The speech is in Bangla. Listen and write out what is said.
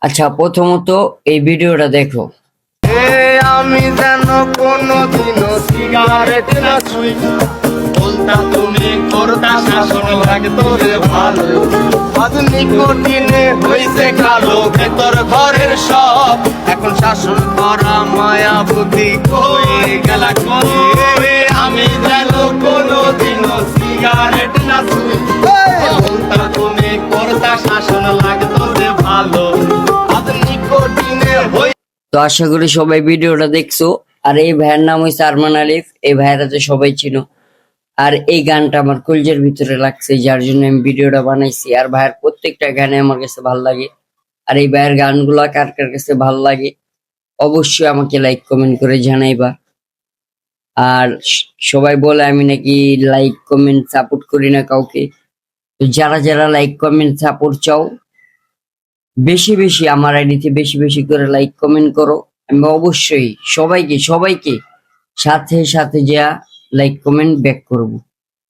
আচ্ছা, প্রথমত এই ভিডিওটা দেখো। আমি যেন কোনদিনও সিগারেট না ছুঁই, বলতা তুমি করতা শাসন লাগতো রে ভালো। আজ নিকোটিনে হইছে কালো ভেতর ঘরের সব, এখন শাসন করা মায়া বুদ্ধি কই গেলা কই। আমি যেন কোনদিনও সিগারেট না ছুঁই, বলতা তুমি করতা শাসন লাগতো রে ভালো। আজ নিকোটিনে হই। তো আশা করি সবাই ভিডিওটা দেখছো। আর এই ভাইয়ের নাম হয়েছে আরমান আলিফ। এই ভাইয়েরা তো সবাই চিনো। আর এই গানটা আমার কলজের ভিতরে লাগছে, যার জন্য আমি ভিডিওটা বানাইছি। আর ভাইয়ের প্রত্যেকটা গানে আমার কাছে ভালো লাগে। আর এই ভাইয়ের গানগুলা কার কার কাছে ভালো লাগে অবশ্যই আমাকে লাইক কমেন্ট করে জানাইবা। আর সবাই বলে আমি নাকি লাইক কমেন্ট সাপোর্ট করি না কাউকে। তো যারা যারা লাইক কমেন্ট সাপোর্ট চাও, বেশি বেশি আমার আইডিতে বেশি বেশি করে লাইক কমেন্ট করো। আমি অবশ্যই সবাইকে সবাইকে সাথে সাথে যা লাইক কমেন্ট ব্যাক করবো।